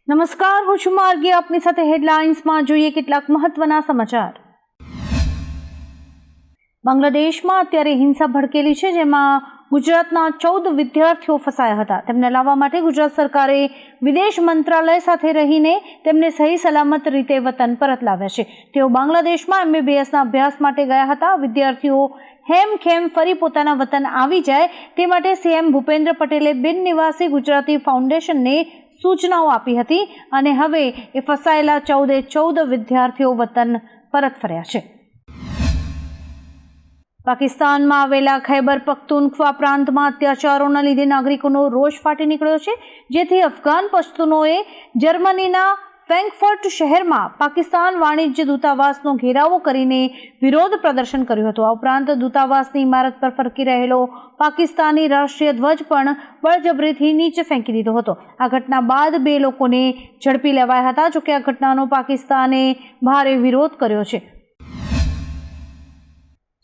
નમસ્કાર, હું છું માર્ગી. આપની સાથે હેડલાઇન્સમાં જોઈએ કેટલાક મહત્વના સમાચાર. બાંગ્લાદેશમાં અત્યારે હિંસા ભડકેલી છે, જેમાં ગુજરાતના 14 વિદ્યાર્થીઓ ફસાયા હતા. તેમને લાવવા માટે ગુજરાત સરકારે વિદેશ મંત્રાલય સાથે રહીને તેમને સહી સલામત રીતે વતન પરત લાવ્યા છે. તેઓ બાંગ્લાદેશમાં MBBSના અભ્યાસ માટે ગયા હતા. વિદ્યાર્થીઓ હેમખેમ ફરી પોતાના વતન આવી જાય તે માટે CM ભૂપેન્દ્ર પટેલે બિન નિવાસી ગુજરાતી ફાઉન્ડેશનને સૂચનાઓ આપી હતી અને હવે એ ફસાયેલા 14 વિદ્યાર્થીઓ વતન પરત ફર્યા છે. પાકિસ્તાનમાં આવેલા ખૈબર પખ્તુનખ્વા પ્રાંતમાં અત્યાચારોના લીધે નાગરિકોનો રોષ ફાટી નીકળ્યો છે, જેથી અફઘાન પશ્તુનોએ જર્મનીના ફ્રેન્કફર્ટ શહેરમાં પાકિસ્તાન વાણિજ્ય દૂતાવાસનો ઘેરાવો કરીને વિરોધ પ્રદર્શન કર્યું હતું. આ ઉપરાંત દૂતાવાસની ઇમારત પર ફરકી રહેલો પાકિસ્તાની રાષ્ટ્રીય ધ્વજ પણ બળજબરીથી નીચે ફેંકી દીધો હતો. આ ઘટના બાદ 2 લોકોને ઝડપી લેવાયા હતા. જોકે આ ઘટનાનો પાકિસ્તાને ભારે વિરોધ કર્યો છે.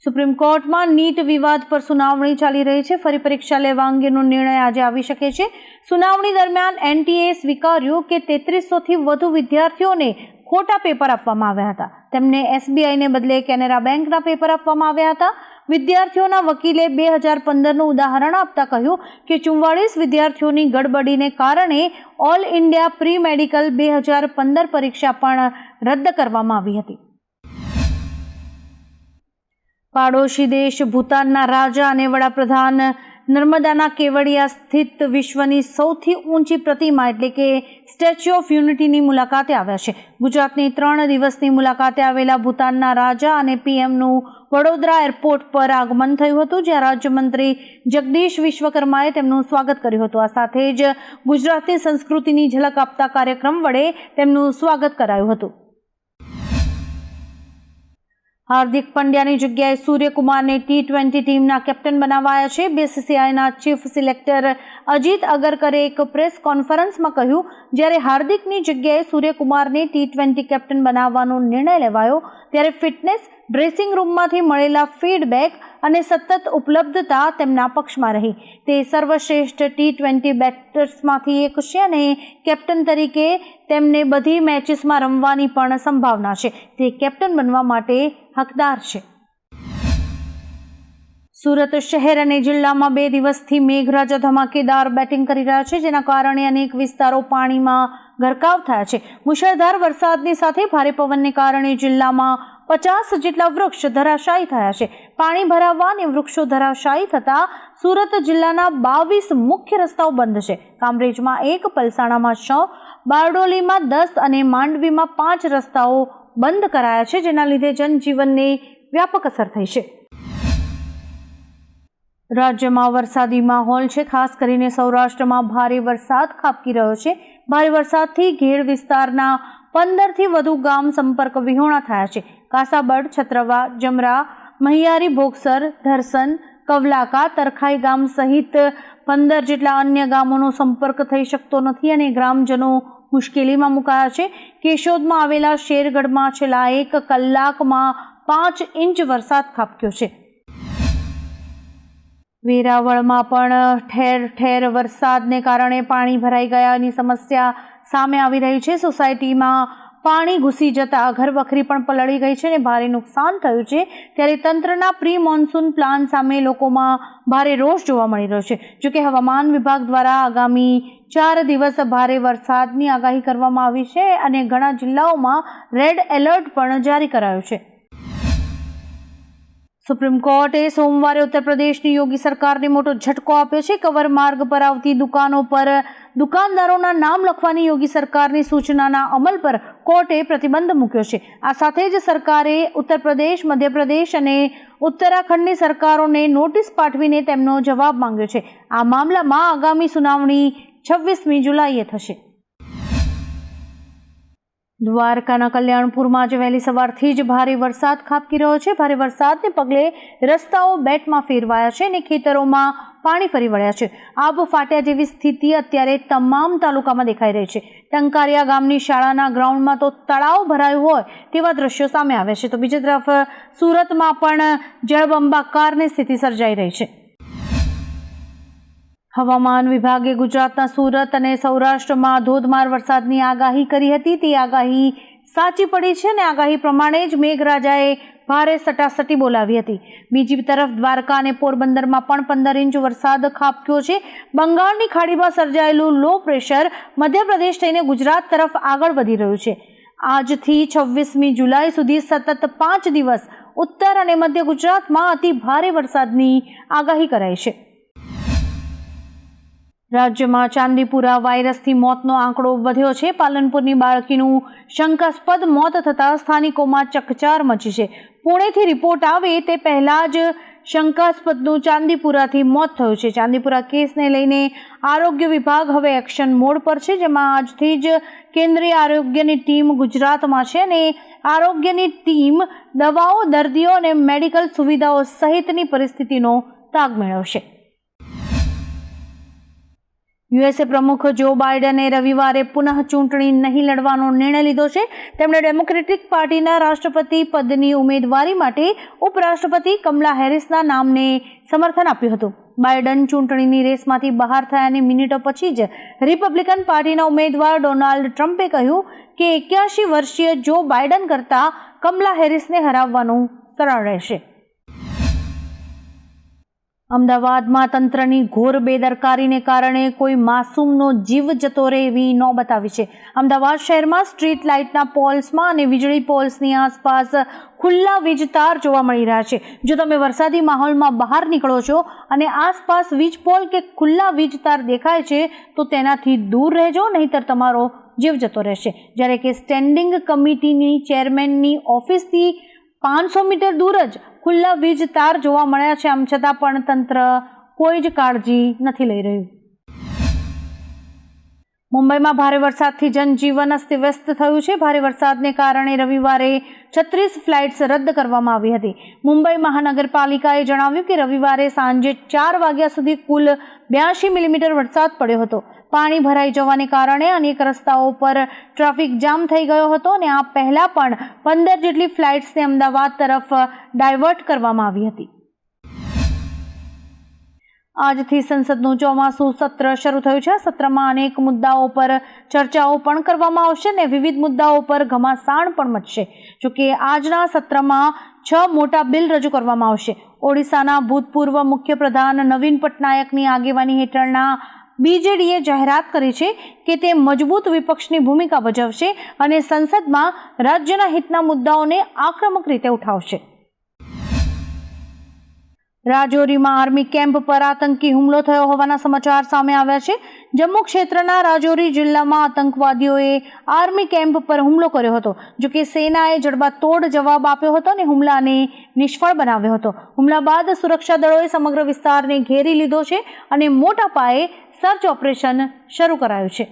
સુપ્રીમ કોર્ટમાં નીટ વિવાદ પર સુનાવણી ચાલી રહી છે. ફરી પરીક્ષા લેવા અંગેનો નિર્ણય આજે આવી શકે છે. સુનાવણી દરમિયાન NTAએ સ્વીકાર્યું કે 3300થી વધુ વિદ્યાર્થીઓને ખોટા પેપર આપવામાં આવ્યા હતા. તેમને SBIને બદલે કેનેરા બેંકના પેપર આપવામાં આવ્યા હતા. વિદ્યાર્થીઓના વકીલે 2015નું ઉદાહરણ આપતા કહ્યું કે 44 વિદ્યાર્થીઓની ગડબડીને કારણે ઓલ ઇન્ડિયા પ્રી મેડિકલ 2015 પરીક્ષા પણ રદ કરવામાં આવી હતી. પાડોશી દેશ ભૂતાનના રાજા અને વડાપ્રધાન નર્મદાના કેવડિયા સ્થિત વિશ્વની સૌથી ઊંચી પ્રતિમા એટલે કે સ્ટેચ્યુ ઓફ યુનિટીની મુલાકાતે આવ્યા છે. ગુજરાતની 3 દિવસની મુલાકાતે આવેલા ભૂતાનના રાજા અને PMનું વડોદરા એરપોર્ટ પર આગમન થયું હતું, જ્યાં રાજ્યમંત્રી જગદીશ વિશ્વકર્માએ તેમનું સ્વાગત કર્યું હતું. આ સાથે જ ગુજરાતની સંસ્કૃતિની ઝલક આપતા કાર્યક્રમ વડે તેમનું સ્વાગત કરાયું હતું. હાર્દિક પંડ્યાની જગ્યાએ સૂર્યકુમારને T20 ટીમના કેપ્ટન બનાવાયા છે. BCCIના ચીફ સિલેક્ટર અજીત અગરકરે એક પ્રેસ કોન્ફરન્સમાં કહ્યું, જ્યારે હાર્દિકની જગ્યાએ સૂર્યકુમારને T20 કેપ્ટન બનાવવાનો નિર્ણય લેવાયો ત્યારે ફિટનેસ, ડ્રેસિંગ રૂમમાંથી મળેલા ફીડબેક અને સતત ઉપલબ્ધતા તેમના પક્ષમાં રહી. તે સર્વશ્રેષ્ઠ T20 બેટર્સમાંથી એક છે અને કેપ્ટન તરીકે તેમને બધી મેચીસમાં રમવાની પણ સંભાવના છે. તે કેપ્ટન બનવા માટે હકદાર છે. સુરત શહેર અને જિલ્લામાં 2 દિવસથી મેઘરાજા ધમાકેદાર બેટિંગ કરી રહ્યા છે, જેના કારણે અનેક વિસ્તારો પાણીમાં ગરકાવ થયા છે. મુશળધાર વરસાદની સાથે ભારે પવનને કારણે જિલ્લામાં 50 જેટલા વૃક્ષ ધરાશાયી થયા છે. પાણી ભરાવા અને વૃક્ષો ધરાશાયી થતા સુરત જિલ્લાના 22 મુખ્ય રસ્તાઓ બંધ છે. કામરેજમાં 1, પલસાણામાં 6, બારડોલીમાં 10 અને માંડવીમાં 5 રસ્તાઓ બંધ કરાયા છે, જેના લીધે જનજીવનને વ્યાપક અસર થઈ છે. રાજ્યમાં વરસાદી માહોલ છે. ખાસ કરીને સૌરાષ્ટ્રમાં ભારે વરસાદ ખાબકી રહ્યો છે. ભારે વરસાદથી ઘેડ વિસ્તારના 15થી વધુ ગામ સંપર્ક વિહોણા થયા છે. કાસાબડ, છત્રવા, જમરા, મહિયારી, ભોગસર, ધરસન, કવલાકા, તરખાઈ ગામ સહિત 15 જેટલા અન્ય ગામોનો સંપર્ક થઈ શકતો નથી અને ગ્રામજનો મુશ્કેલીમાં મુકાયા છે. કેશોદમાં આવેલા શેરગઢમાં છેલ્લા 1 કલાકમાં 5 ઇંચ વરસાદ ખાબક્યો છે. વેરાવળમાં પણ ઠેર ઠેર વરસાદને કારણે પાણી ભરાઈ ગયાની સમસ્યા સામે આવી રહી છે. સોસાયટીમાં પાણી ઘૂસી જતા ઘરવખરી પણ પલળી ગઈ છે અને ભારે નુકસાન થયું છે. ત્યારે તંત્રના પ્રી મોન્સૂન પ્લાન સામે લોકોમાં ભારે રોષ જોવા મળી રહ્યો છે. જોકે હવામાન વિભાગ દ્વારા આગામી 4 દિવસ ભારે વરસાદની આગાહી કરવામાં આવી છે અને ઘણા જિલ્લાઓમાં રેડ એલર્ટ પણ જારી કરાયું છે. સુપ્રીમ કોર્ટે સોમવારે ઉત્તર પ્રદેશની યોગી સરકારને મોટો ઝટકો આપ્યો છે. કવર માર્ગ પર આવતી દુકાનો પર દુકાનદારોના નામ લખવાની યોગી સરકારની સૂચનાના અમલ પર કોર્ટે પ્રતિબંધ મૂક્યો છે. આ સાથે જ સરકારે ઉત્તર પ્રદેશ, મધ્યપ્રદેશ અને ઉત્તરાખંડની સરકારોને નોટિસ પાઠવીને તેમનો જવાબ માંગ્યો છે. આ મામલામાં આગામી સુનાવણી 26મી જુલાઈએ થશે. દ્વારકાના કલ્યાણપુરમાં આજે વહેલી સવારથી જ ભારે વરસાદ ખાબકી રહ્યો છે. ભારે વરસાદને પગલે રસ્તાઓ બેટમાં ફેરવાયા છે અને ખેતરોમાં પાણી ફરી વળ્યા છે. આબ ફાટ્યા જેવી સ્થિતિ અત્યારે તમામ તાલુકામાં દેખાઈ રહી છે. ટંકારિયા ગામની શાળાના ગ્રાઉન્ડમાં તો તળાવ ભરાયું હોય તેવા દ્રશ્યો સામે આવ્યા છે, તો બીજી તરફ સુરતમાં પણ જળબંબાકારની સ્થિતિ સર્જાઈ રહી છે. હવામાન વિભાગે ગુજરાતના સુરત અને સૌરાષ્ટ્રમાં ધોધમાર વરસાદની આગાહી કરી હતી. તે આગાહી સાચી પડી છે અને આગાહી પ્રમાણે જ મેઘરાજાએ ભારે સટાસટી બોલાવી હતી. બીજી તરફ દ્વારકા અને પોરબંદરમાં પણ 15 ઇંચ વરસાદ ખાબક્યો છે. બંગાળની ખાડીમાં સર્જાયેલું લો પ્રેશર મધ્યપ્રદેશ થઈને ગુજરાત તરફ આગળ વધી રહ્યું છે. આજથી 26મી જુલાઈ સુધી સતત 5 દિવસ ઉત્તર અને મધ્ય ગુજરાતમાં અતિ ભારે વરસાદની આગાહી કરાઈ છે. રાજ્યમાં ચાંદીપુરા વાયરસથી મોતનો આંકડો વધ્યો છે. પાલનપુરની બાળકીનું શંકાસ્પદ મોત થતાં સ્થાનિકોમાં ચકચાર મચી છે. પુણેથી રિપોર્ટ આવે તે પહેલા જ શંકાસ્પદનું ચાંદીપુરાથી મોત થયું છે. ચાંદીપુરા કેસને લઈને આરોગ્ય વિભાગ હવે એક્શન મોડ પર છે, જેમાં આજથી જ કેન્દ્રીય આરોગ્યની ટીમ ગુજરાતમાં છે અને આરોગ્યની ટીમ દવાઓ, દર્દીઓ અને મેડિકલ સુવિધાઓ સહિતની પરિસ્થિતિનો તાગ મેળવશે. યુએસએ પ્રમુખ જો બાઇડને રવિવારે પુનઃ ચૂંટણી નહીં લડવાનો નિર્ણય લીધો છે. તેમણે ડેમોક્રેટિક પાર્ટીના રાષ્ટ્રપતિ પદની ઉમેદવારી માટે ઉપરાષ્ટ્રપતિ કમલા હેરિસના નામને સમર્થન આપ્યું હતું. બાઇડન ચૂંટણીની રેસમાંથી બહાર થયાની મિનિટો પછી જ રિપબ્લિકન પાર્ટીના ઉમેદવાર ડોનાલ્ડ ટ્રમ્પે કહ્યું કે 81 વર્ષીય જો બાઇડન કરતાં કમલા હેરિસને હરાવવાનું સરળ રહેશે. અમદાવાદમાં તંત્રની ઘોર બેદરકારીને કારણે કોઈ માસૂમનો જીવ જતો રહે એવી નોબત આવી છે. અમદાવાદ શહેરમાં સ્ટ્રીટ લાઇટના પોલ્સમાં અને વીજળી પોલ્સની આસપાસ ખુલ્લા વીજ તાર જોવા મળી રહ્યા છે. જો તમે વરસાદી માહોલમાં બહાર નીકળો છો અને આસપાસ વીજ પોલ કે ખુલ્લા વીજ તાર દેખાય છે તો તેનાથી દૂર રહેજો, નહીંતર તમારો જીવ જતો રહેશે. જ્યારે કે સ્ટેન્ડિંગ કમિટીની ચેરમેનની ઓફિસથી 500 મીટર દૂર જ ખુલ્લા વીજ તાર જોવા મળ્યા છે. આમ છતાં પણ તંત્ર કોઈ જ કાળજી નથી લઈ રહ્યું. મુંબઈમાં ભારે વરસાદથી જનજીવન અસ્તવ્યસ્ત થયું છે. ભારે વરસાદને કારણે રવિવારે 36 ફ્લાઇટ્સ રદ કરવામાં આવી હતી. મુંબઈ મહાનગરપાલિકાએ જણાવ્યું કે રવિવારે સાંજે 4 વાગ્યા સુધી કુલ 82 મિલીમીટર વરસાદ પડ્યો હતો. પાણી ભરાઈ જવાને કારણે અનેક રસ્તાઓ પર ટ્રાફિક જામ થઈ ગયો હતો અને આ પહેલા પણ 15 જેટલી ફ્લાઇટ્સને અમદાવાદ તરફ ડાયવર્ટ કરવામાં આવી હતી. આજથી સંસદનું ચોમાસું સત્ર શરૂ થયું છે. સત્રમાં અનેક મુદ્દાઓ પર ચર્ચાઓ પણ કરવામાં આવશે અને વિવિધ મુદ્દાઓ પર ઘમાસાણ પણ મચશે. જોકે આજના સત્રમાં 6 મોટા બિલ રજૂ કરવામાં આવશે. ઓડિશાના ભૂતપૂર્વ મુખ્યપ્રધાન નવીન પટનાયકની આગેવાની હેઠળના બીજેડીએ જાહેરાત કરી છે કે તે મજબૂત વિપક્ષની ભૂમિકા ભજવશે અને સંસદમાં રાજ્યના હિતના મુદ્દાઓને આક્રમક રીતે ઉઠાવશે. રાજૌરીમાં આર્મી કેમ્પ પર આતંકી હુમલો થયો હોવાના સમાચાર સામે આવ્યા છે. જમ્મુ ક્ષેત્રના રાજૌરી જિલ્લામાં આતંકવાદીઓએ આર્મી કેમ્પ પર હુમલો કર્યો હતો. જોકે સેનાએ જડબાતોડ જવાબ આપ્યો હતો અને હુમલાને નિષ્ફળ બનાવ્યો હતો. હુમલા બાદ સુરક્ષા દળોએ સમગ્ર વિસ્તારને ઘેરી લીધો છે અને મોટા પાયે સર્ચ ઓપરેશન શરૂ કરાયું છે.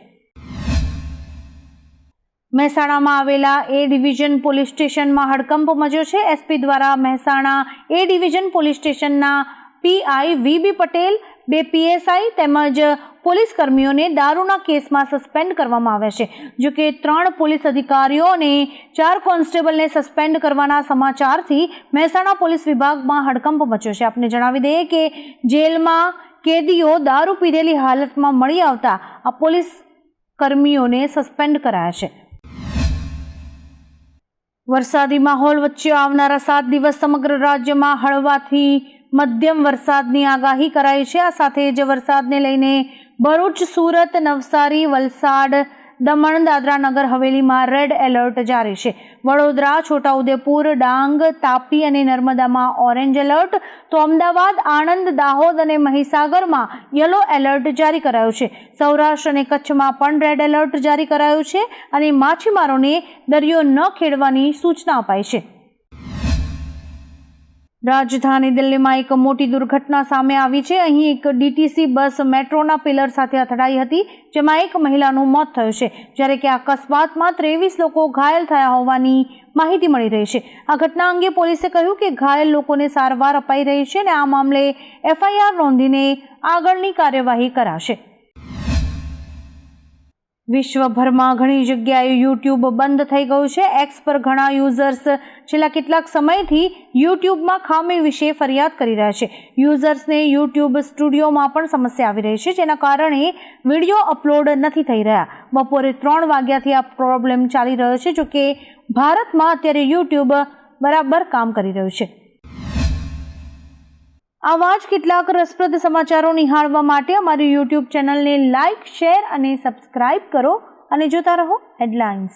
મહેસાણામાં આવેલા એ ડિવિઝન પોલીસ સ્ટેશનમાં હડકંપ મચ્યો છે. એસપી દ્વારા મહેસાણા એ ડિવિઝન પોલીસ સ્ટેશનના પીઆઈ વીબી પટેલ, 2 પીએસઆઈ તેમજ પોલીસ કર્મીઓને દારૂના કેસમાં સસ્પેન્ડ કરવામાં આવ્યા છે. જોકે 3 પોલીસ અધિકારીઓ અને 4 કોન્સ્ટેબલને સસ્પેન્ડ કરવાના સમાચારથી મહેસાણા પોલીસ વિભાગમાં હડકંપ મચ્યો છે. આપને જણાવી દઈએ કે જેલમાં કેદીઓ દારૂ પીધેલી હાલતમાં મળી આવતા આ પોલીસ કર્મીઓને સસ્પેન્ડ કરાયા છે. વરસાદી માહોલ વચ્ચે આવનારા 7 દિવસ સમગ્ર રાજ્યમાં હળવાથી મધ્યમ વરસાદની આગાહી કરાઈ છે. આ સાથે જ વરસાદને લઈને ભરૂચ, સુરત, નવસારી, વલસાડ, દમણ, દાદરા નગર હવેલીમાં રેડ એલર્ટ જારી છે. વડોદરા, છોટાઉદેપુર, ડાંગ, તાપી અને નર્મદામાં ઓરેન્જ એલર્ટ, તો અમદાવાદ, આણંદ, દાહોદ અને મહીસાગરમાં યલો એલર્ટ જારી કરાયું છે. સૌરાષ્ટ્ર અને કચ્છમાં પણ રેડ એલર્ટ જારી કરાયું છે અને માછીમારોને દરિયો ન ખેડવાની સૂચના અપાઈ છે. રાજધાની દિલ્હીમાં એક મોટી દુર્ઘટના સામે આવી છે. અહીં એક ડીટીસી બસ મેટ્રોના પિલર સાથે અથડાઈ હતી, જેમાં એક મહિલાનું મોત થયું છે, જ્યારે કે આ અકસ્માતમાં 23 લોકો ઘાયલ થયા હોવાની માહિતી મળી રહી છે. આ ઘટના અંગે પોલીસે કહ્યું કે ઘાયલ લોકોને સારવાર અપાઈ રહી છે અને આ મામલે એફઆઈઆર નોંધીને આગળની કાર્યવાહી કરાશે. વિશ્વભરમાં ઘણી જગ્યાએ યુટ્યુબ બંધ થઈ ગયું છે. એક્સ પર ઘણા યુઝર્સ છેલ્લા કેટલાક સમયથી યુટ્યુબમાં ખામી વિશે ફરિયાદ કરી રહ્યા છે. યુઝર્સને યુટ્યુબ સ્ટુડિયોમાં પણ સમસ્યા આવી રહી છે, જેના કારણે વિડીયો અપલોડ નથી થઈ રહ્યા. બપોરે 3 વાગ્યાથી આ પ્રોબ્લેમ ચાલી રહ્યો છે. જોકે ભારતમાં અત્યારે યુટ્યુબ બરાબર કામ કરી રહ્યું છે. આવા જ કેટલાક રસપ્રદ સમાચારો નિહાળવા માટે અમારી યુટ્યુબ ચેનલને લાઇક, શેર અને સબસ્ક્રાઇબ કરો અને જોતા રહો હેડલાઇન્સ.